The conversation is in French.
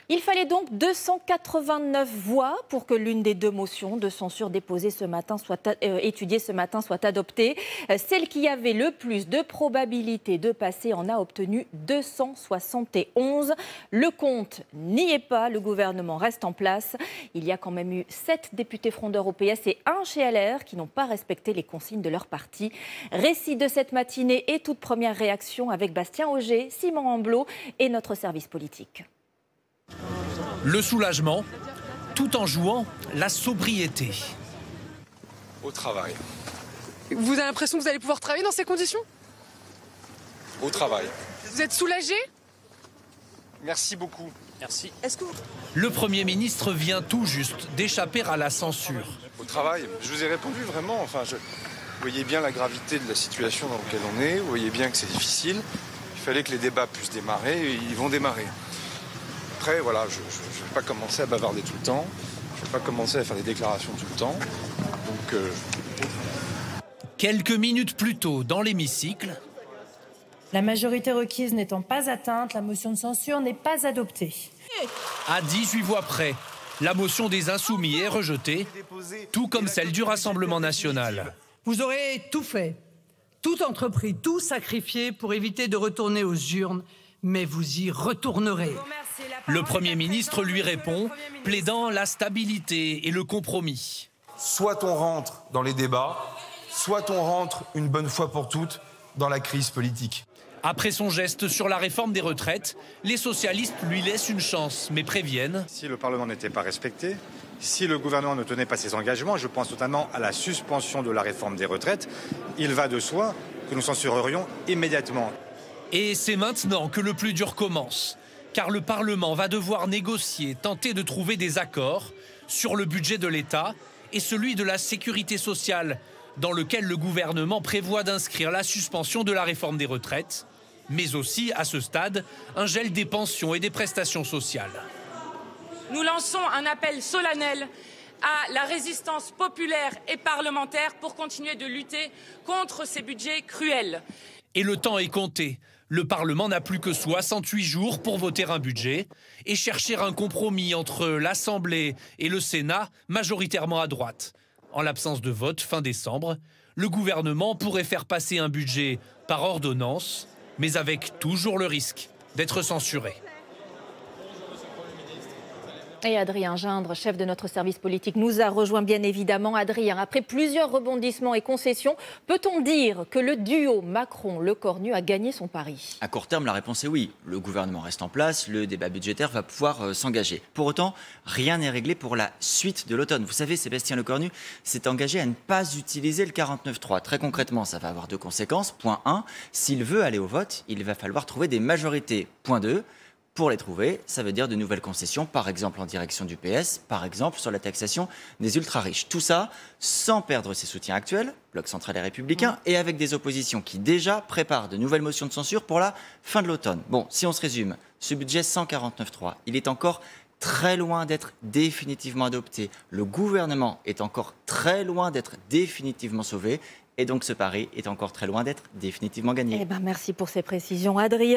Il fallait donc 289 voix pour que l'une des deux motions de censure déposées ce matin étudiées ce matin soit adoptée. Celle qui avait le plus de probabilité de passer en a obtenu 271. Le compte n'y est pas, le gouvernement reste en place. Il y a quand même eu 7 députés frondeurs au PS et 1 chez LR qui n'ont pas respecté les consignes de leur parti. Récit de cette matinée et toute première réaction avec Bastien Auger, Simon Amblot et notre service politique. Le soulagement, tout en jouant la sobriété. Au travail. Vous avez l'impression que vous allez pouvoir travailler dans ces conditions? Au travail. Vous êtes soulagé? Merci beaucoup. Merci. Est-ce que vous... Le Premier ministre vient tout juste d'échapper à la censure. Au travail, je vous ai répondu vraiment. Vous voyez bien la gravité de la situation dans laquelle on est. Vous voyez bien que c'est difficile. Il fallait que les débats puissent démarrer et ils vont démarrer. Après, voilà, je ne vais pas commencer à bavarder tout le temps. Je ne vais pas commencer à faire des déclarations tout le temps. Donc, Quelques minutes plus tôt, dans l'hémicycle, la majorité requise n'étant pas atteinte, la motion de censure n'est pas adoptée. à 18 voix près, la motion des Insoumis est rejetée, tout comme celle du Rassemblement national. Vous aurez tout fait, tout entrepris, tout sacrifié pour éviter de retourner aux urnes, mais vous y retournerez. Le Premier ministre lui répond, plaidant la stabilité et le compromis. Soit on rentre dans les débats, soit on rentre une bonne fois pour toutes dans la crise politique. Après son geste sur la réforme des retraites, les socialistes lui laissent une chance, mais préviennent. Si le Parlement n'était pas respecté, si le gouvernement ne tenait pas ses engagements, je pense notamment à la suspension de la réforme des retraites, il va de soi que nous censurerions immédiatement. Et c'est maintenant que le plus dur commence, car le Parlement va devoir négocier, tenter de trouver des accords sur le budget de l'État et celui de la sécurité sociale, dans lequel le gouvernement prévoit d'inscrire la suspension de la réforme des retraites, mais aussi, à ce stade, un gel des pensions et des prestations sociales. Nous lançons un appel solennel à la résistance populaire et parlementaire pour continuer de lutter contre ces budgets cruels. Et le temps est compté. Le Parlement n'a plus que 68 jours pour voter un budget et chercher un compromis entre l'Assemblée et le Sénat, majoritairement à droite. En l'absence de vote fin décembre, le gouvernement pourrait faire passer un budget par ordonnance, mais avec toujours le risque d'être censuré. Et Adrien Gindre, chef de notre service politique, nous a rejoint bien évidemment. Adrien, après plusieurs rebondissements et concessions, peut-on dire que le duo Macron-Lecornu a gagné son pari? À court terme, la réponse est oui. Le gouvernement reste en place, le débat budgétaire va pouvoir s'engager. Pour autant, rien n'est réglé pour la suite de l'automne. Vous savez, Sébastien Lecornu s'est engagé à ne pas utiliser le 49.3. Très concrètement, ça va avoir deux conséquences. Point 1, s'il veut aller au vote, il va falloir trouver des majorités. Point 2, pour les trouver, ça veut dire de nouvelles concessions, par exemple en direction du PS, par exemple sur la taxation des ultra-riches. Tout ça sans perdre ses soutiens actuels, Bloc central et républicain, et avec des oppositions qui déjà préparent de nouvelles motions de censure pour la fin de l'automne. Bon, si on se résume, ce budget 149.3, il est encore très loin d'être définitivement adopté. Le gouvernement est encore très loin d'être définitivement sauvé. Et donc ce pari est encore très loin d'être définitivement gagné. Eh ben, merci pour ces précisions, Adrien.